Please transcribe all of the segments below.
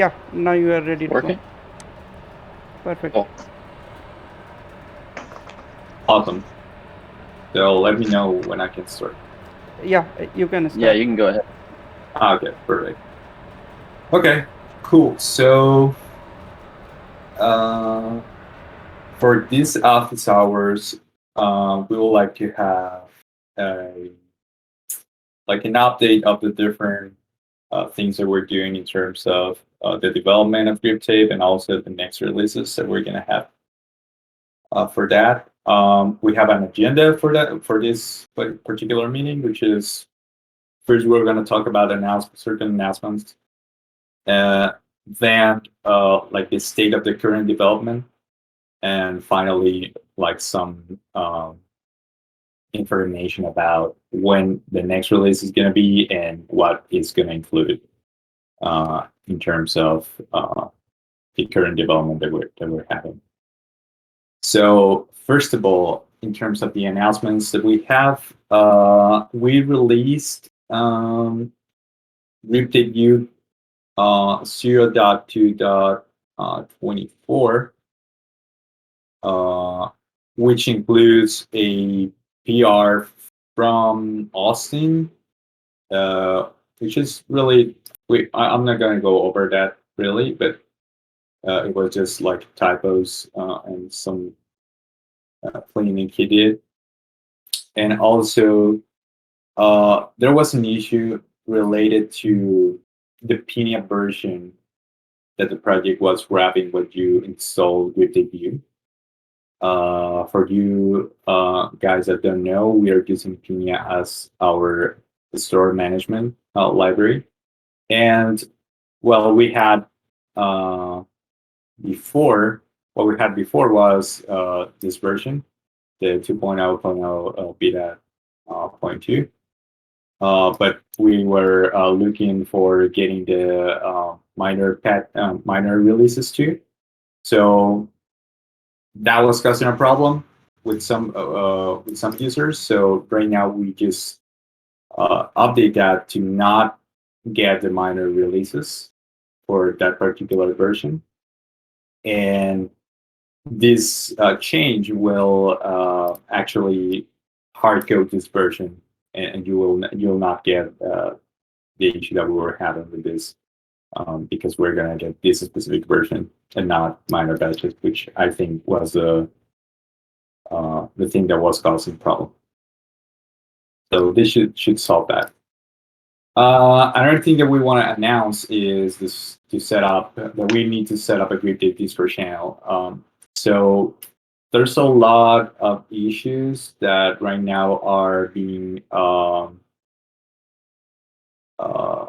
Yeah, now you are ready to go. Working? Perfect. Cool. Awesome. So let me know when I can start. Yeah, you can Yeah, start. you can go ahead. Okay, perfect. Okay, cool. So uh, for these office hours, we would like to have a, like an update of the different things that we're doing in terms of the development of Griptape and also the next releases that we're gonna have for that. We have an agenda for that for this particular meeting, which is first we're going to talk about certain announcements, uh, then like the state of the current development, and finally like some information about when the next release is going to be and what is going to include in terms of the current development that we're having. So first of all, in terms of the announcements that we have, we released Griptape 0.2.24, which includes a PR from Austin, which is really, I'm not going to go over that really, but it was just like typos and some cleaning he did. And also, there was an issue related to the Pinia version that the project was grabbing when you install Griptape. For you guys that don't know, we are using Pinia as our store management library. And well, we had before, what we had before was this version, the 2.0.0 beta 0.2. But we were looking for getting the minor releases too. So that was causing a problem with some users. So right now we just update that to not get the minor releases for that particular version, and this change will actually hard code this version, and you'll not get the issue that we were having with this, because we're gonna get this specific version and not minor batches, which I think was the thing that was causing problem. So this should solve that. Another thing that we want to announce is this to set up that we need to set up a Griptape Discord channel. So there's a lot of issues that right now are being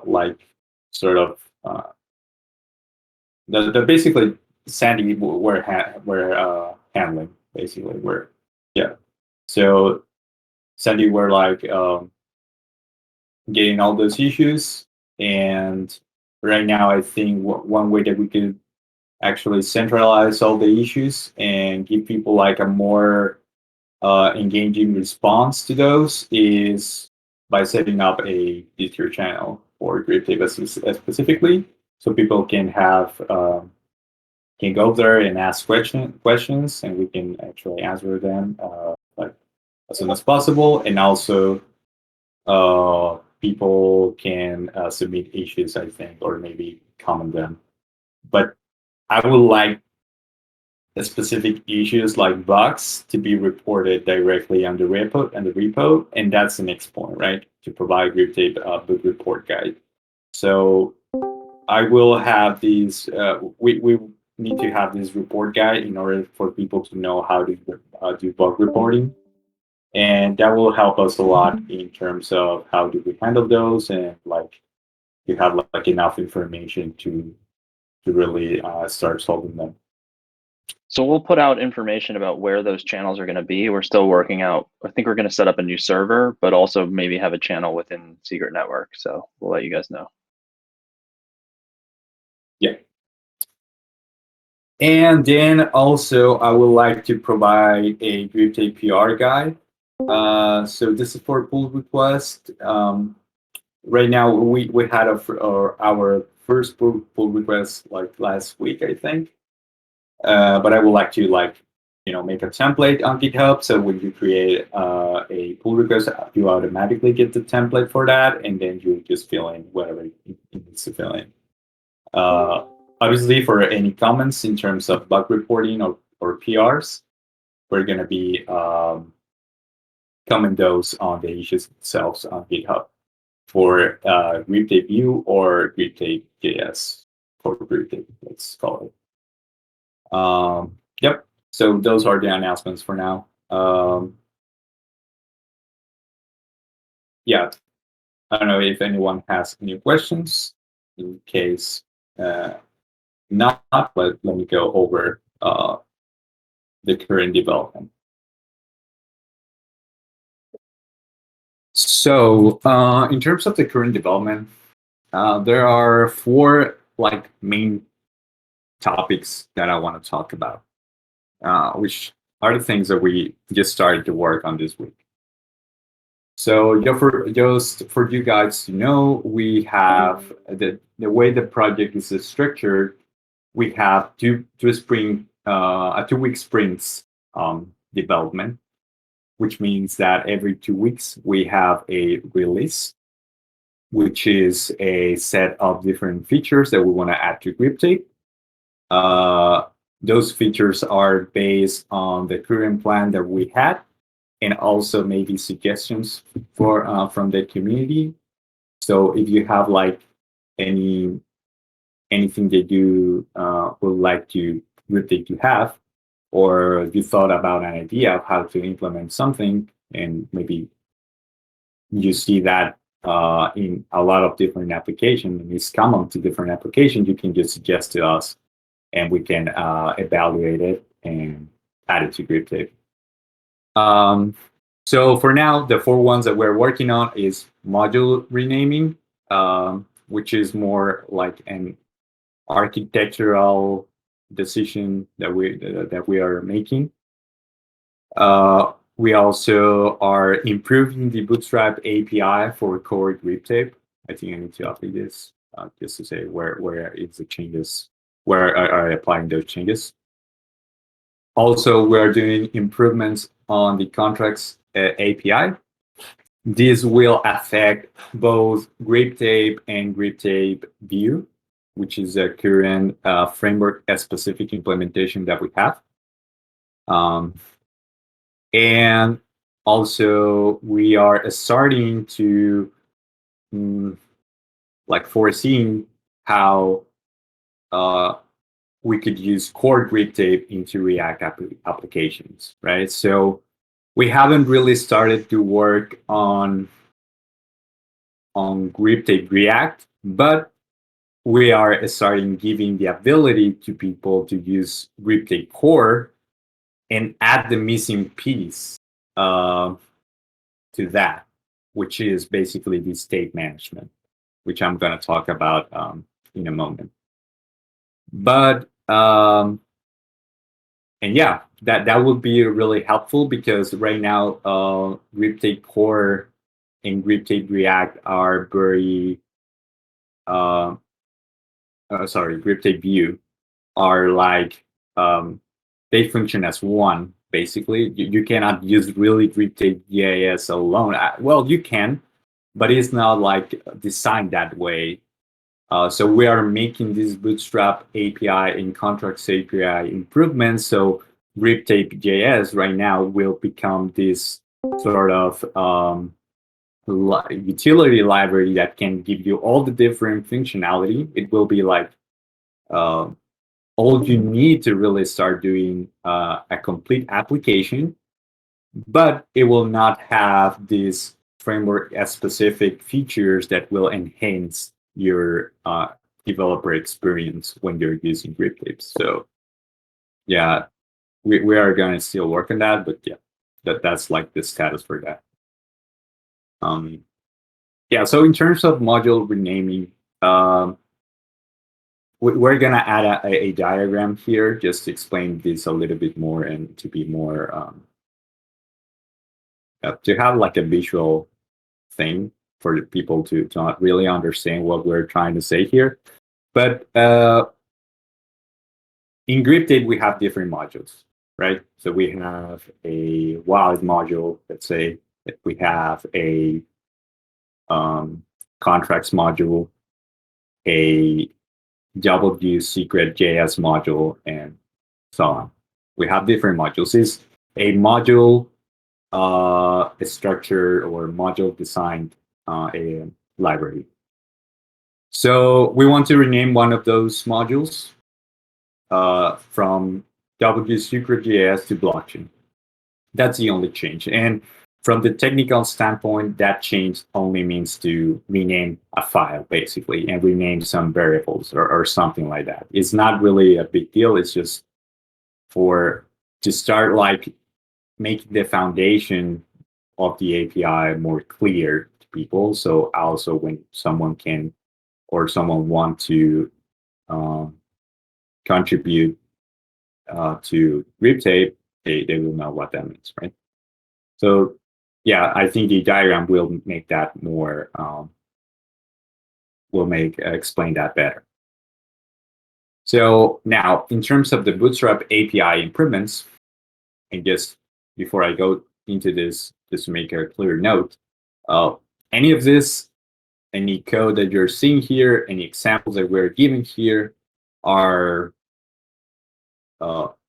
like sort of the basically Sandy we're handling basically we're yeah. So Sandy were like getting all those issues, and right now I think one way that we could actually centralize all the issues and give people like a more engaging response to those is by setting up a Discord channel for Griptape specifically, so people can go there and ask questions, and we can actually answer them like as soon as possible, and also people can submit issues, I think, or maybe comment them. But I would like specific issues like bugs to be reported directly on the repo, and that's the next point, right? To provide Griptape bug report guide. So I will have these. We need to have this report guide in order for people to know how to do bug reporting, and that will help us a lot in terms of how do we handle those, and like you have like enough information to really start solving them. So we'll put out information about where those channels are going to be. We're still working out. I think we're going to set up a new server, but also maybe have a channel within Secret Network. So we'll let you guys know. Yeah. And then also, I would like to provide a Griptape PR guide. So this is for pull request. Right now, we had our first pull request like last week, I think. But I would like to make a template on GitHub. So when you create a pull request, you automatically get the template for that, and then you just fill in whatever it needs to fill in. Obviously, for any comments in terms of bug reporting or PRs, we're going to be comment those on the issues themselves on GitHub for Griptape View or Griptape JS for Griptape, let's call it. Yep. So those are the announcements for now. Yeah, I don't know if anyone has any questions. In case not, but let me go over the current development. So in terms of the current development, there are 4 main topics that I want to talk about, which are the things that we just started to work on this week. So just for you guys to know, we have the way the project is structured. We have a 2-week sprints development, which means that every 2 weeks we have a release, which is a set of different features that we want to add to Griptape. Those features are based on the current plan that we had, and also maybe suggestions from the community. So if you have anything that you would like Griptape to have, or you thought about an idea of how to implement something, and maybe you see that in a lot of different applications, and it's common to different applications, you can just suggest to us, and we can evaluate it and add it to Griptape. So for now, the 4 ones that we're working on is module renaming, which is more like an architectural decision that we are making. We also are improving the Bootstrap API for core Griptape. I think I need to update this just to say where is the changes, where are applying those changes. Also, we are doing improvements on the contracts API. This will affect both Griptape and Griptape View, which is a current framework-specific implementation that we have. And also, we are starting to foreseeing how we could use core Griptape into React applications, right? So we haven't really started to work on Griptape React, but we are starting giving the ability to people to use Griptape core and add the missing piece to that, which is basically the state management, which I'm going to talk about in a moment. But and yeah, that would be really helpful, because right now Griptape core and Griptape React are very Griptape View are they function as one, basically. You cannot use really Griptape JS alone. Well, you can, but it's not designed that way. So we are making this Bootstrap API and Contracts API improvements. So Griptape JS right now will become this sort of utility library that can give you all the different functionality. It will be all you need to really start doing a complete application, but it will not have these framework-specific features that will enhance your developer experience when you're using Griptape. So yeah, we are going to still work on that, but yeah, that's the status for that. Yeah, so in terms of module renaming, we're going to add a diagram here just to explain this a little bit more, and to be more to have a visual thing for people to not really understand what we're trying to say here. But in Griptape, we have different modules, right? So we have a wallet module, let's say. We have a contracts module, a W secret JS module, and so on. We have different modules. It's a module a structure or module designed a library. So we want to rename one of those modules from WSecret.js to blockchain. That's the only change. And from the technical standpoint, that change only means to rename a file, basically, and rename some variables or something like that. It's not really a big deal. It's just to start like making the foundation of the API more clear to people. So also when someone want to contribute to Griptape, they will know what that means, right? So yeah, I think the diagram will make that more, explain that better. So now, in terms of the Bootstrap API improvements, and just before I go into this, just to make a clear note, any of this, any code that you're seeing here, any examples that we're giving here are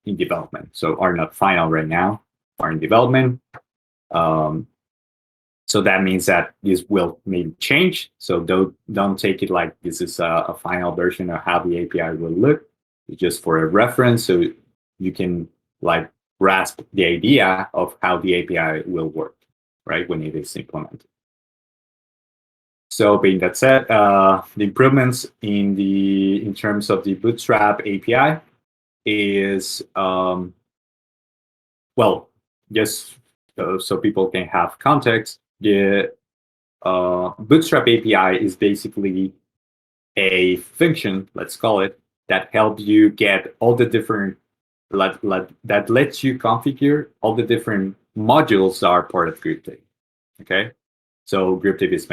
in development. So are not final right now, are in development. So that means that this will maybe change. So don't take it like this is a final version of how the API will look. It's just for a reference, so you can like grasp the idea of how the API will work, right, when it is implemented. So being that said, the improvements in terms of the Bootstrap API is, well, just so people can have context, the Bootstrap API is basically a function, let's call it, that helps you get all the different, that lets you configure all the different modules that are part of Griptape. Okay, so Griptape is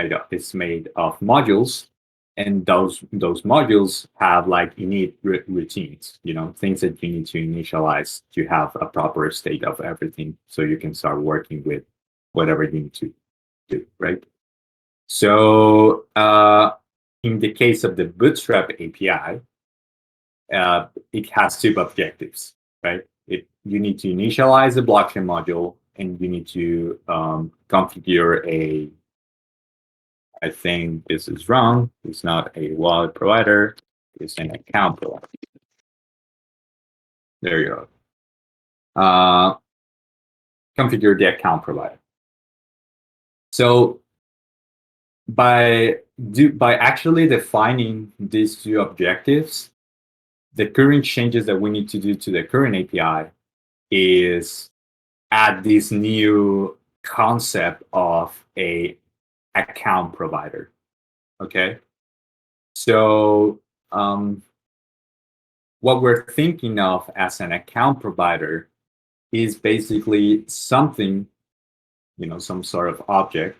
made of modules, and those modules have like init routines, things that you need to initialize to have a proper state of everything, so you can start working with whatever you need to do, right? So in the case of the Bootstrap API, it has two objectives, right? You need to initialize the blockchain module, and you need to configure I think this is wrong. It's not a wallet provider. It's an account provider. There you go. Configure the account provider. So by actually defining these two objectives, the current changes that we need to do to the current API is add this new concept of a account provider. Okay, so what we're thinking of as an account provider is basically something, some sort of object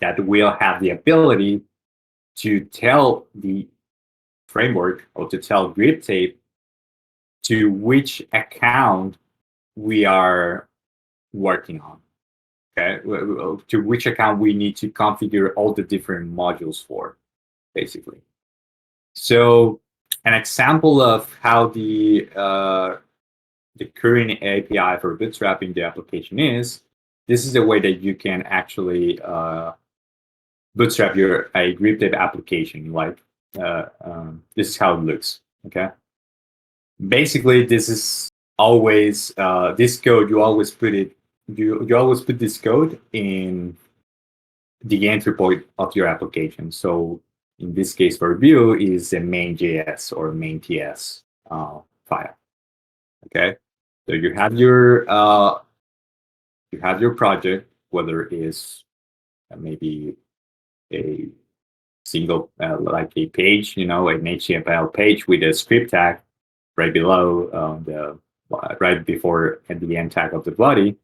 that will have the ability to tell the framework or to tell Griptape to which account we are working on. Okay, to which account we need to configure all the different modules for, basically. So an example of how the current API for bootstrapping the application is, this is a way that you can actually bootstrap a Griptape application. Like this is how it looks. Okay. Basically, this is always this code. You always put this code in the entry point of your application. So in this case, for Vue is the main.js or main.ts file. Okay, so you have your project, whether it is maybe a single like a page, an HTML page with a script tag right below right before at the end tag of the body,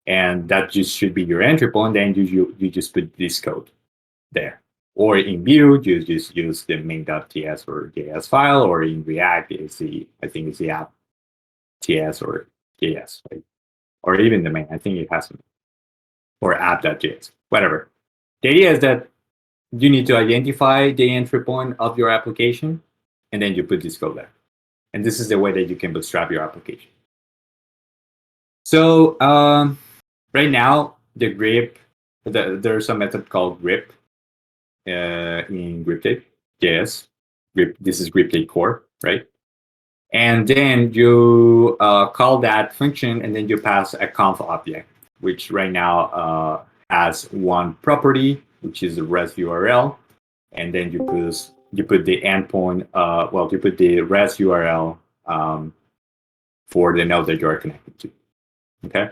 and that just should be your entry point. And you just put this code there. Or in Vue, you just use the main.ts or JS file, or in React, I think it's the app.ts or JS, right? Or even the main, I think it has, or app.js, whatever. The idea is that you need to identify the entry point of your application, and then you put this code there. And this is the way that you can bootstrap your application. So right now, the grip, there's a method called grip in Griptape JS. This is Griptape core, right? And then you call that function, and then you pass a conf object, which right now has one property, which is the REST URL, and then you put the endpoint. You put the REST URL for the node that you are connected to. Okay.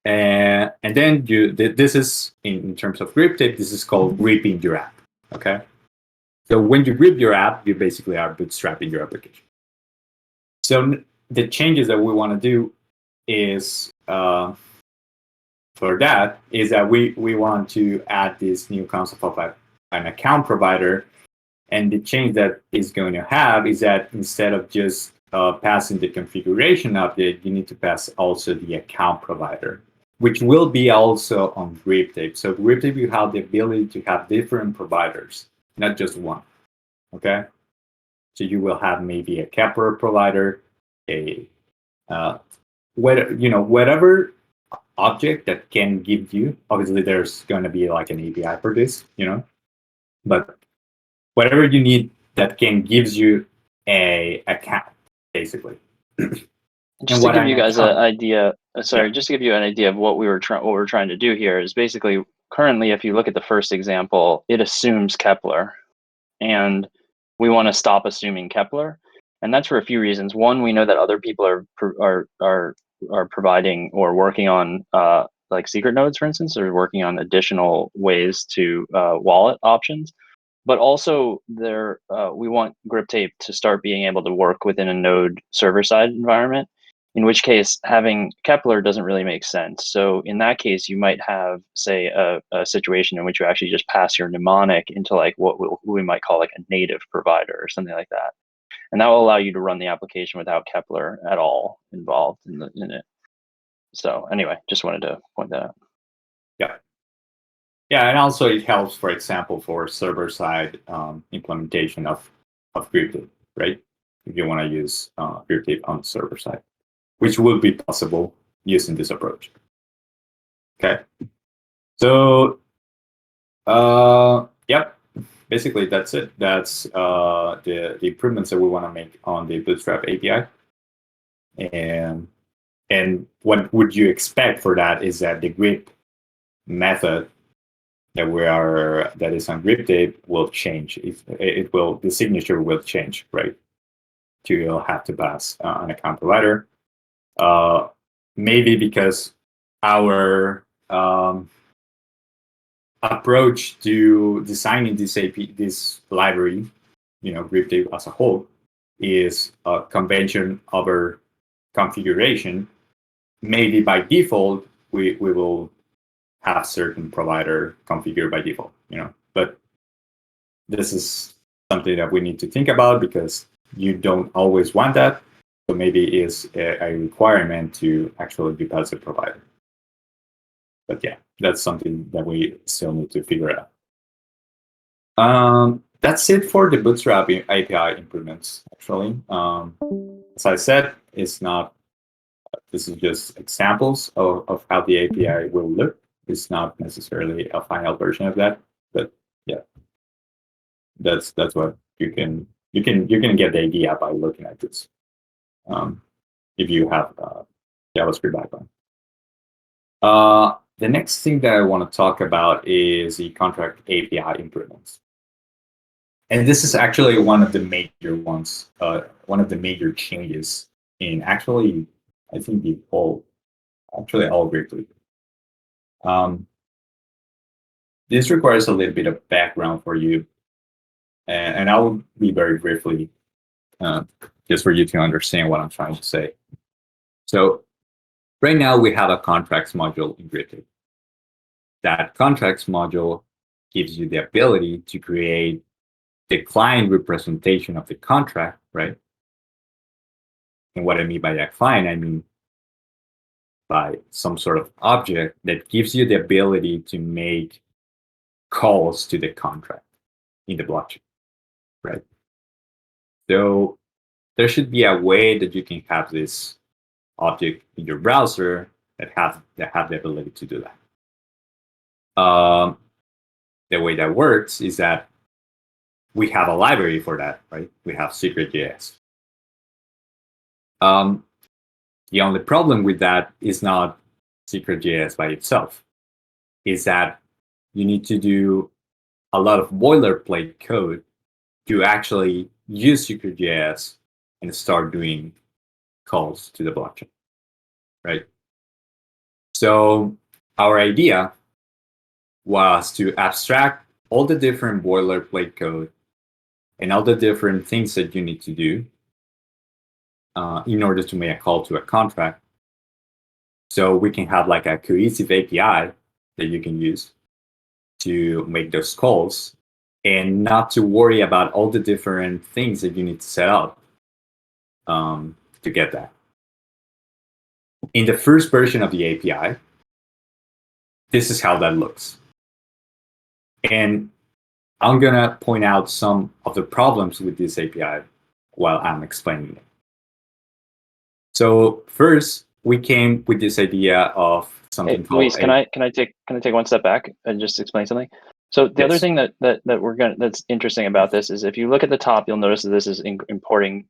And then this is in terms of Griptape, this is called gripping your app. Okay. So when you grip your app, you basically are bootstrapping your application. So the changes that we want to do is for that is that we want to add this new concept of an account provider. And the change that is going to have is that instead of just passing the configuration update, you need to pass also the account provider, which will be also on Griptape. So Griptape, you have the ability to have different providers, not just one. Okay. So you will have maybe a Kepler provider, whatever object that can give you. Obviously, there's going to be like an API for this, but whatever you need that can gives you a account, basically. Just to give you guys an idea, just to give you an idea of what we're trying to do here is basically currently, if you look at the first example, it assumes Kepler, and we want to stop assuming Kepler, and that's for a few reasons. One, we know that other people are providing or working on like secret nodes, for instance, or working on additional ways to wallet options. But also, we want Griptape to start being able to work within a node server-side environment, in which case having Kepler doesn't really make sense. So in that case, you might have, say, a situation in which you actually just pass your mnemonic into like what we might call like a native provider or something like that. And that will allow you to run the application without Kepler at all involved in it. So anyway, just wanted to point that out. Yeah. Yeah, and also it helps, for example, for server-side implementation of Griptape, right? If you want to use Griptape on server side, which will be possible using this approach. Okay. So, yep, basically that's it. That's the improvements that we want to make on the Bootstrap API. And what would you expect for that is that the grip method that is on Griptape will change. The signature will change, right? You'll have to pass an account provider. Maybe because our approach to designing this library, Griptape as a whole, is a convention over configuration. Maybe by default, we will have certain provider configured by default, but this is something that we need to think about because you don't always want that. So maybe it's a requirement to actually be passive provider. But yeah, that's something that we still need to figure out. That's it for the Bootstrap API improvements, actually. As I said, this is just examples of how the API will look. It's not necessarily a final version of that, but yeah, that's what you can get the idea by looking at this. If you have JavaScript background. The next thing that I want to talk about is the contract API improvements. And this is actually one of the major ones, one of the major changes in actually, I think all Griptape. This requires a little bit of background for you, and I will be very briefly, just for you to understand what I'm trying to say. So right now we have a contracts module in Griptape. That contracts module gives you the ability to create the client representation of the contract, right? And what I mean by that client, I mean by some sort of object that gives you the ability to make calls to the contract in the blockchain, right? So there should be a way that you can have this object in your browser that have the ability to do that. The way that works is that we have a library for that, right? We have Secret.js. The only problem with that is not Secret.js by itself, is that you need to do a lot of boilerplate code to actually use Secret.js and start doing calls to the blockchain, right? So our idea was to abstract all the different boilerplate code and all the different things that you need to do in order to make a call to a contract. So we can have like a cohesive API that you can use to make those calls and not to worry about all the different things that you need to set up to get that. In the first version of the API, this is how that looks. And I'm going to point out some of the problems with this API while I'm explaining it. So first, we came with this idea of something called. Luis, can I take one step back and just explain something? So the other thing that's interesting about this is if you look at the top, you'll notice that this is importing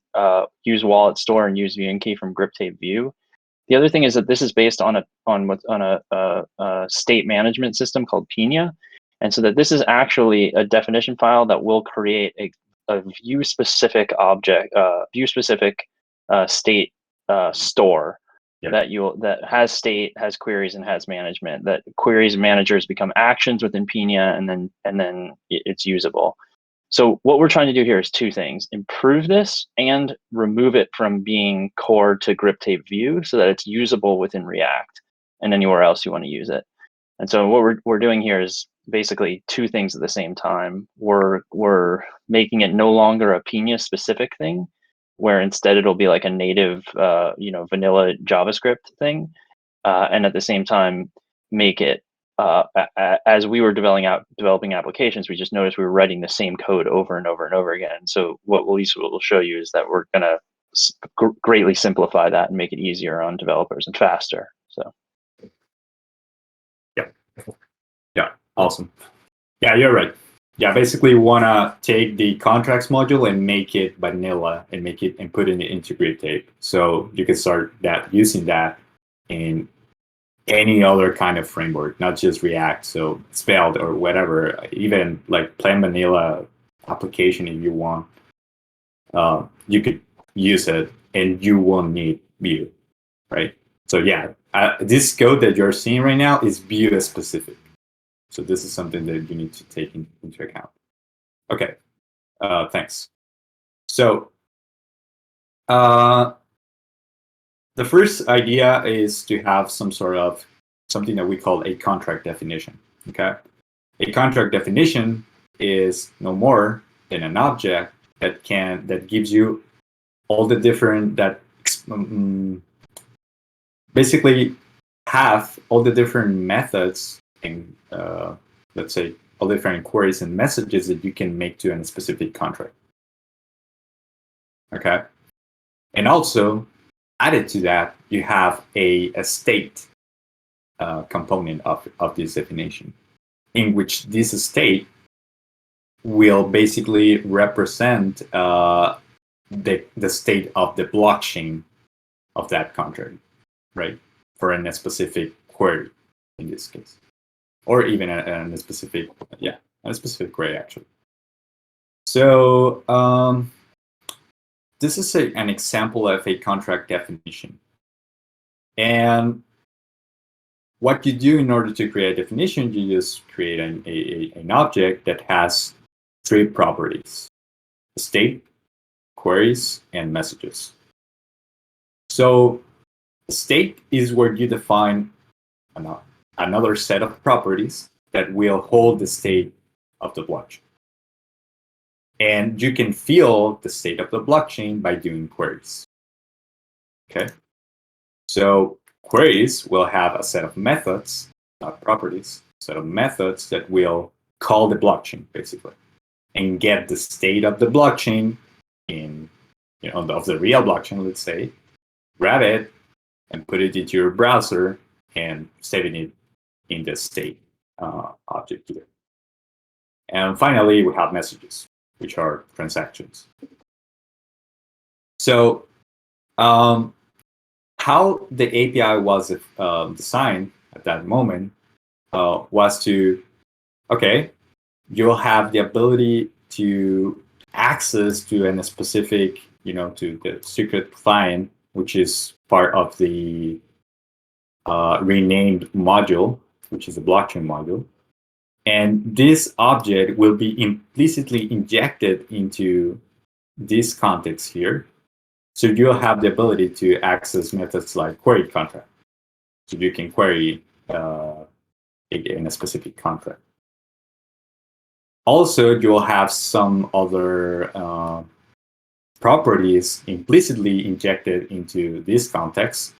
use wallet store and use VN key from Griptape view. The other thing is that this is based on a state management system called Pina, and so that this is actually a definition file that will create a view specific object, view specific state store. Yeah. That has state, has queries, and has management. That queries and managers become actions within Pina, and then it's usable. So what we're trying to do here is two things: improve this and remove it from being core to Griptape view, so that it's usable within React and anywhere else you want to use it. And so what we're doing here is basically two things at the same time. We're making it no longer a Pina specific thing, where instead it'll be like a native, vanilla JavaScript thing, and at the same time make it. As we were developing applications, we just noticed we were writing the same code over and over and over again. So what Lisa will show you is that we're going to greatly simplify that and make it easier on developers and faster. So. Yeah, awesome. Yeah, you're right. Yeah, basically we want to take the contracts module and make it vanilla and put it into Griptape. So you can start using that in any other kind of framework, not just React. So Svelte or whatever, even like plain vanilla application if you want, you could use it and you won't need Vue, right? So yeah, this code that you're seeing right now is Vue specific. So this is something that you need to take into account. Okay, thanks. So the first idea is to have something that we call a contract definition. Okay, a contract definition is no more than an object that gives you all the different basically have all the different methods and let's say all different queries and messages that you can make to a specific contract. Okay, and also added to that, you have a state component of this definition, in which this state will basically represent the state of the blockchain of that contract, right? For a specific query in this case, or even a specific query actually. So this is an example of a contract definition. And what you do in order to create a definition, you just create an object that has three properties: state, queries, and messages. So state is where you define another set of properties that will hold the state of the blockchain. And you can feel the state of the blockchain by doing queries. Okay. So queries will have a set of methods, not properties, a set of methods that will call the blockchain basically and get the state of the blockchain in, of the real blockchain, let's say, grab it and put it into your browser and saving it in the state object here. And finally, we have messages, which are transactions. So how the API was designed at that moment was to, okay, you'll have the ability to access to a specific, to the secret client, which is part of the renamed module, which is a blockchain module. And this object will be implicitly injected into this context here. So you'll have the ability to access methods like query contract. So you can query in a specific contract. Also, you'll have some other properties implicitly injected into this context.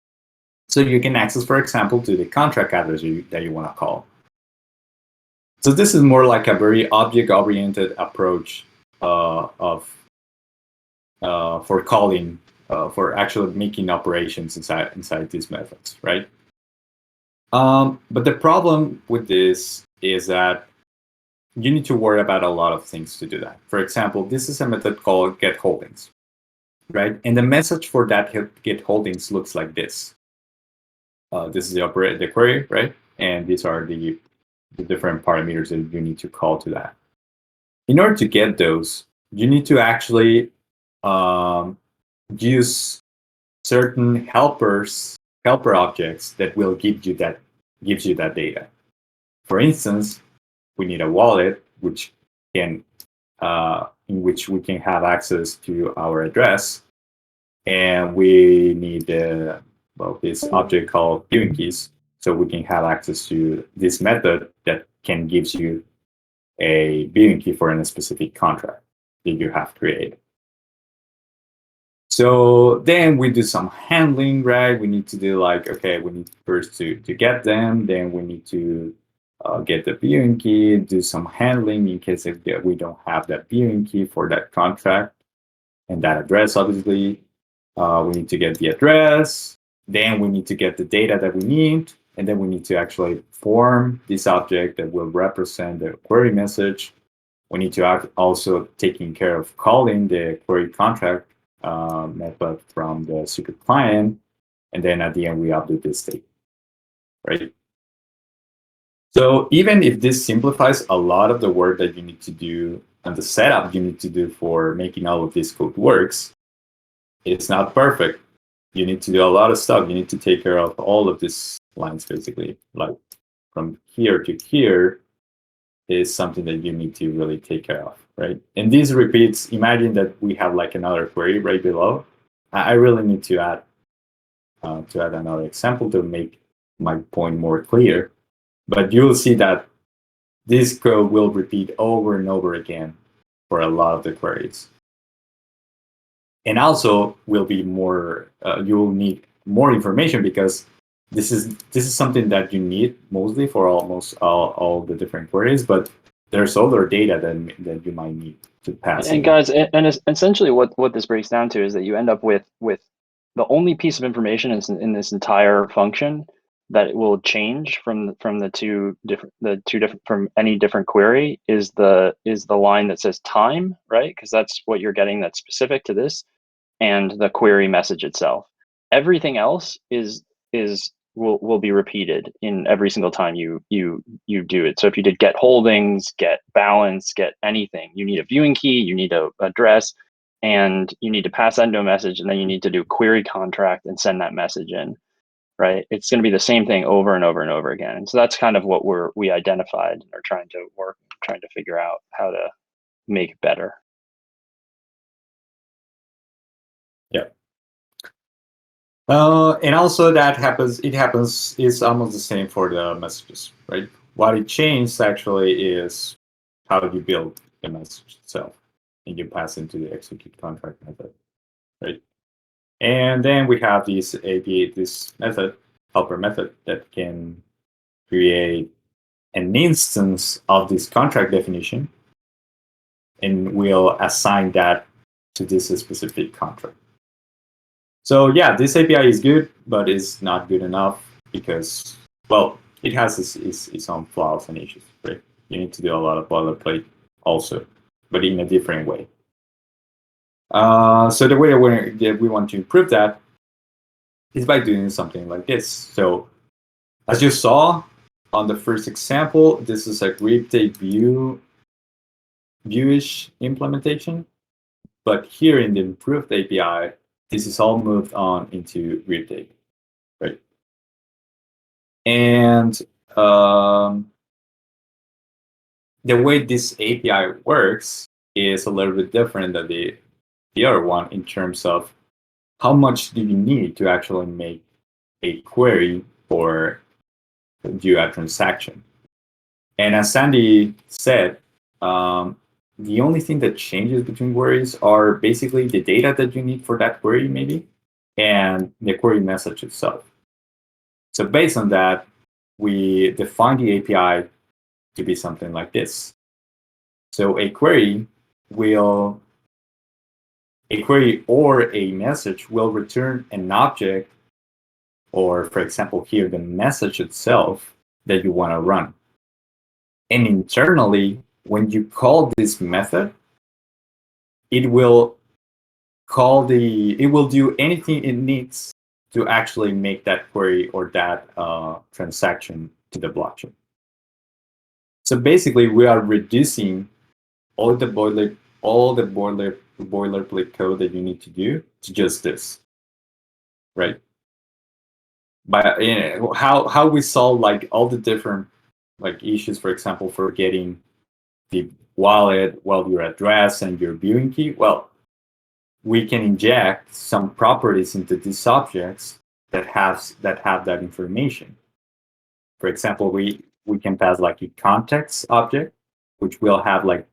So you can access, for example, to the contract address that you want to call. So this is more like a very object-oriented approach for calling, for actually making operations inside these methods, right? But the problem with this is that you need to worry about a lot of things to do that. For example, this is a method called getHoldings, right? And the message for that getHoldings looks like this. This is the query, right? And these are the different parameters that you need to call to that. In order to get those, you need to actually use certain helper objects that will gives you that data. For instance, we need a wallet which can in which we can have access to our address, and we need this object called viewing keys, so we can have access to this method that can gives you a viewing key for a specific contract that you have created. So then we do some handling, right? We need to do like, okay, we need first to get them, then we need to get the viewing key, do some handling in case if we don't have that viewing key for that contract and that address, obviously. We need to get the address, then we need to get the data that we need, and then we need to actually form this object that will represent the query message. We need to also taking care of calling the query contract method from the secret client, and then at the end we update this state, right? So even if this simplifies a lot of the work that you need to do and the setup you need to do for making all of this code works, it's not perfect. You need to do a lot of stuff. You need to take care of all of these lines, basically, like from here to here is something that you need to really take care of, right? And these repeats, imagine that we have like another query right below. I really need to add another example to make my point more clear. But you'll see that this code will repeat over and over again for a lot of the queries. And also will be more, you'll need more information because this is something that you need mostly for almost all the different queries, but there's other data that you might need to pass. And guys, and essentially what this breaks down to is that you end up with the only piece of information in this entire function that it will change from any different query is the line that says time, right? Because that's what you're getting that's specific to this, and the query message itself. Everything else will be repeated in every single time you do it. So if you did get holdings, get balance, get anything, you need a viewing key, you need a address, and you need to pass that into a message, and then you need to do query contract and send that message in, right? It's going to be the same thing over and over and over again. And so that's kind of what we identified and are trying to figure out how to make it better. Yeah. And also it's almost the same for the messages, right? What it changed actually is how you build the message itself, and you pass into the execute contract method, right? And then we have this API, this method, helper method, that can create an instance of this contract definition, and we'll assign that to this specific contract. So yeah, this API is good, but it's not good enough because, well, it has its own flaws and issues, right? You need to do a lot of boilerplate also, but in a different way. So the way that we want to improve that is by doing something like this. So as you saw on the first example, this is a Griptape viewish implementation. But here in the improved API, this is all moved on into Griptape, right? And the way this API works is a little bit different than the other one in terms of how much do you need to actually make a query or do a transaction. And as Sandy said, the only thing that changes between queries are basically the data that you need for that query, maybe, and the query message itself. So based on that, we define the API to be something like this. So a query or a message will return an object, or for example here, the message itself that you want to run. And internally, when you call this method, it will do anything it needs to actually make that query or that transaction to the blockchain. So basically, we are reducing all the boilerplate code that you need to do to just this, right? But how we solve like all the different like issues, for example, for getting the wallet, your address, and your viewing key. Well, we can inject some properties into these objects that have that information. For example, we can pass like a context object, which will have like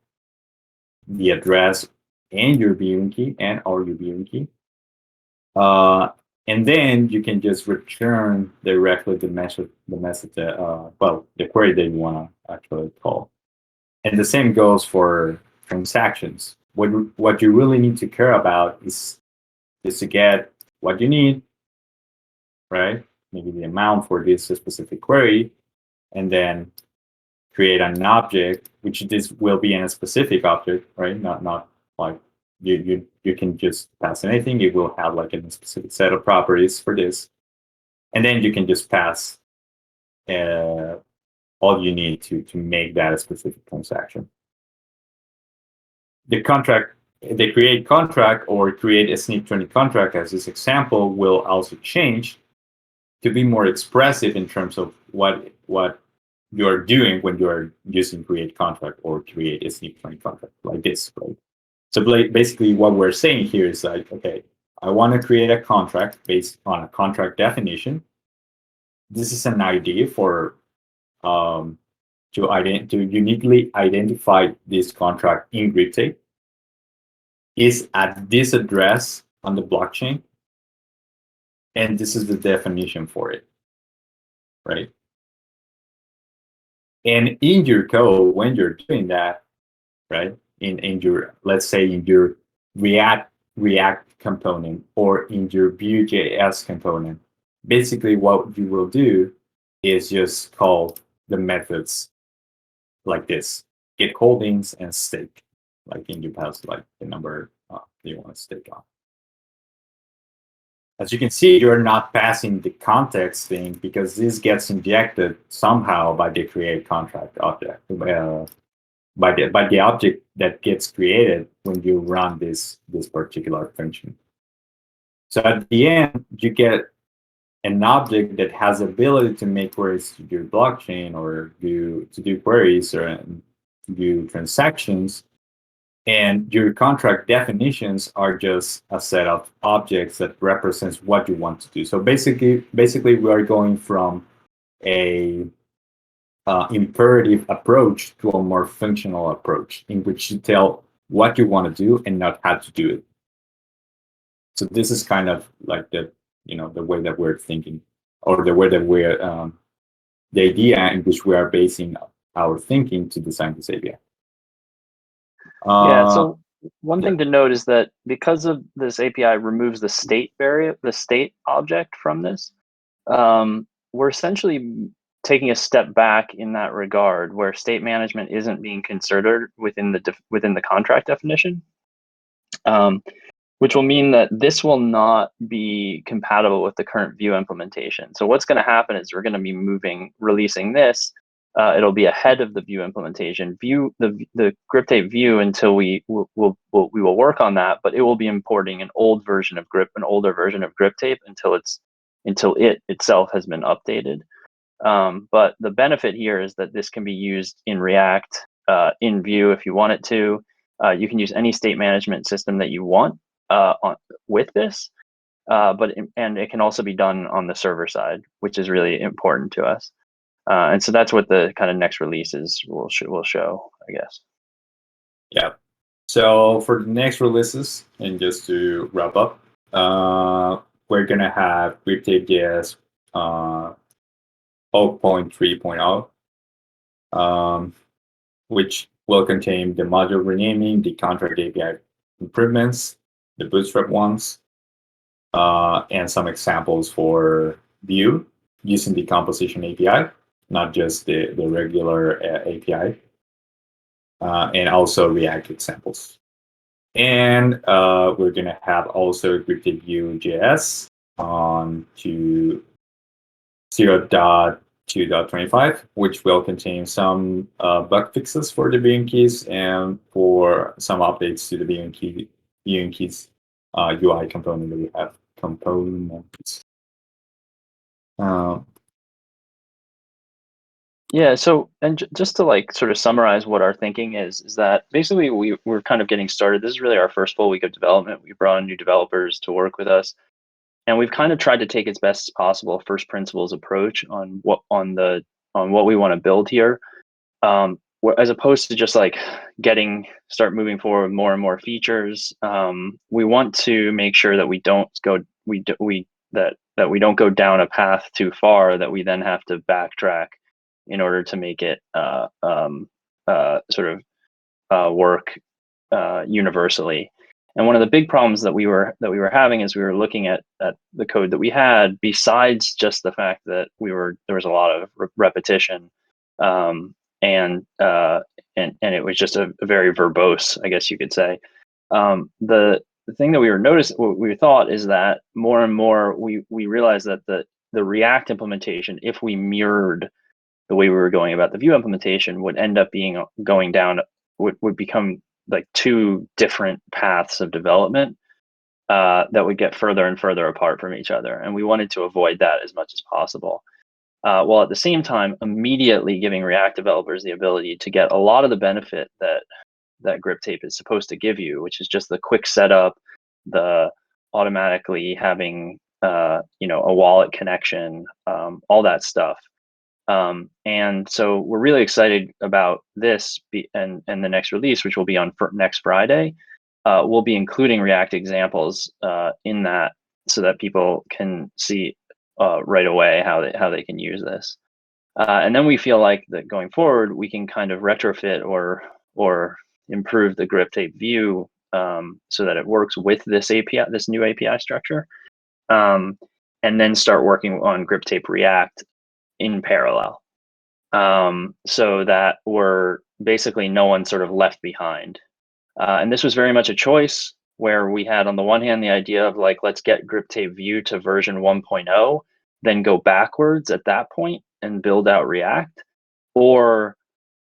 the address and your viewing key or your viewing key. And then you can just return directly the message, the query that you want to actually call. And the same goes for transactions. What you really need to care about is to get what you need, right? Maybe the amount for this specific query, and then create an object, which this will be in a specific object, right? Not like you can just pass anything. It will have like a specific set of properties for this, and then you can just pass all you need to make that a specific transaction. The create contract or create a snipped training contract, as this example, will also change to be more expressive in terms of what you're doing when you're using create contract or create a snipped training contract like this, right? So basically what we're saying here is like, okay, I want to create a contract based on a contract definition. This is an idea for to uniquely identify this contract in Griptape is at this address on the blockchain, and this is the definition for it, right? And in your code, when you're doing that, right, in your, let's say in your React component or in your Vue.js component, basically what you will do is just call the methods like this: get holdings and stake, like in your past, like the number you want to stake on. As you can see, you're not passing the context thing because this gets injected somehow by the create contract object, by the object that gets created when you run this particular function. So at the end, you get an object that has the ability to make queries to your blockchain or to do queries or do transactions. And your contract definitions are just a set of objects that represents what you want to do. So basically we are going from a imperative approach to a more functional approach in which you tell what you want to do and not how to do it. So this is kind of like the way that we're thinking, or the way that we're the idea in which we are basing our thinking to design this API. Yeah. So one thing to note is that because of this API removes the state object from this, we're essentially taking a step back in that regard, where state management isn't being considered within the contract definition, which will mean that this will not be compatible with the current Vue implementation. So what's going to happen is we're going to be releasing this. It'll be ahead of the Vue implementation. The Griptape Vue, until we will work on that, but it will be importing an older version of Griptape until it itself has been updated. But the benefit here is that this can be used in React, in Vue if you want it to. You can use any state management system that you want with this, and it can also be done on the server side, which is really important to us. And so that's what the kind of next releases will show, I guess. Yeah. So for the next releases, and just to wrap up, we're gonna have Griptape.js 0.3.0, which will contain the module renaming, the contract API improvements, the Bootstrap ones, and some examples for Vue using the composition API, not just the regular API, and also React examples. And we're going to have also Griptape Vue.js on to 0.2.25, which will contain some bug fixes for the Vue keys and for some updates to the Vue keys UI component that we have. Components. Yeah, so, and just to like sort of summarize what our thinking is that basically we're kind of getting started. This is really our first full week of development. We brought in new developers to work with us, and we've kind of tried to take as best as possible first principles approach on what we want to build here, as opposed to just like start moving forward with more and more features. We want to make sure that we don't go down a path too far that we then have to backtrack in order to make it work universally. And one of the big problems that we were having is we were looking at the code that we had, besides just the fact that there was a lot of repetition, and it was just a very verbose, I guess you could say. The thing that what we thought is that more and more we realized that the React implementation, if we mirrored the way we were going about the Vue implementation, would end up would become like two different paths of development that would get further and further apart from each other. And we wanted to avoid that as much as possible, while at the same time immediately giving React developers the ability to get a lot of the benefit that Griptape is supposed to give you, which is just the quick setup, the automatically having a wallet connection, all that stuff. And so we're really excited about this and the next release, which will be on next Friday. We'll be including React examples in that, so that people can see right away how they can use this. And then we feel like that going forward, we can kind of retrofit or improve the Griptape Vue so that it works with this new API structure, and then start working on Griptape React in parallel, so that we're basically no one sort of left behind. And this was very much a choice where we had, on the one hand, the idea of like, let's get Griptape Vue to version 1.0, then go backwards at that point and build out React, or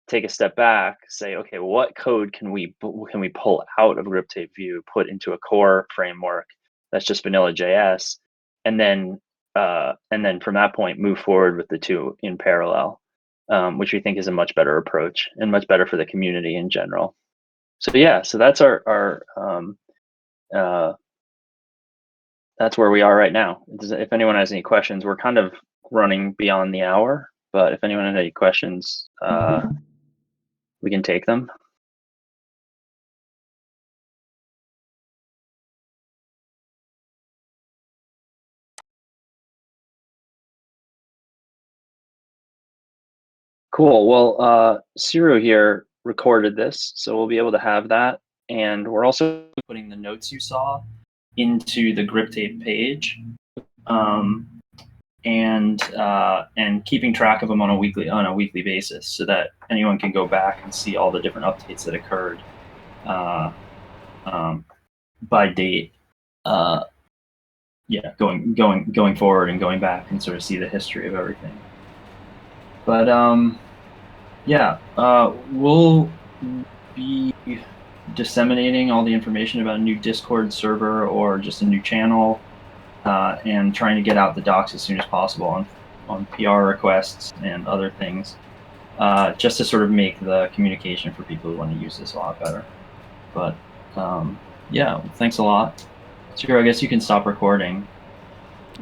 take a step back, say, okay, what code can we pull out of Griptape Vue, put into a core framework that's just vanilla JS, and then from that point move forward with the two in parallel, which we think is a much better approach and much better for the community in general. So yeah, so that's that's where we are right now. If anyone has any questions, we're kind of running beyond the hour. but if anyone had any questions, we can take them. Cool. Well, Ciro here recorded this, so we'll be able to have that. And we're also putting the notes you saw into the Griptape page, and keeping track of them on a weekly basis, so that anyone can go back and see all the different updates that occurred by date. Yeah, going forward and going back and sort of see the history of everything. But yeah, we'll be disseminating all the information about a new Discord server or just a new channel, and trying to get out the docs as soon as possible on PR requests and other things, just to sort of make the communication for people who want to use this a lot better. But yeah, thanks a lot. Sure, I guess you can stop recording.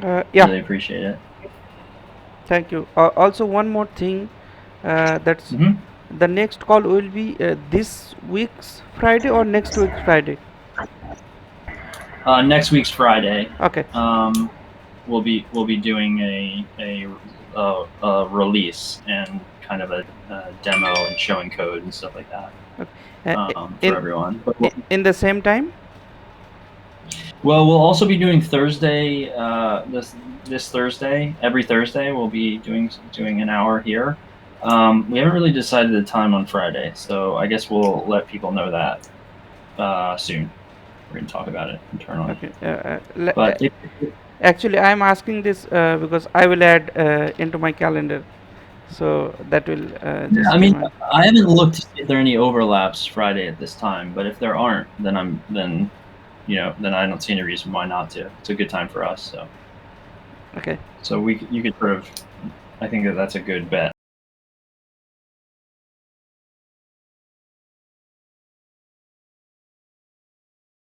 Yeah. Really appreciate it. Thank you. Also, one more thing. That's the next call will be this week's Friday or next week's Friday? Next week's Friday. Okay. We'll be doing a release and kind of a demo and showing code and stuff like that. Okay. For everyone. In the same time? Well, we'll also be doing Thursday. This Thursday, every Thursday, we'll be doing an hour here. We haven't really decided the time on Friday, so I guess we'll let people know that soon. We're going to talk about it internally. Okay. But actually, I'm asking this because I will add into my calendar, so that will. Yeah, I mean, I haven't looked to see if there are any overlaps Friday at this time, but if there aren't, then then I don't see any reason why not to. It's a good time for us, so. Okay. So you could sort of, I think that's a good bet.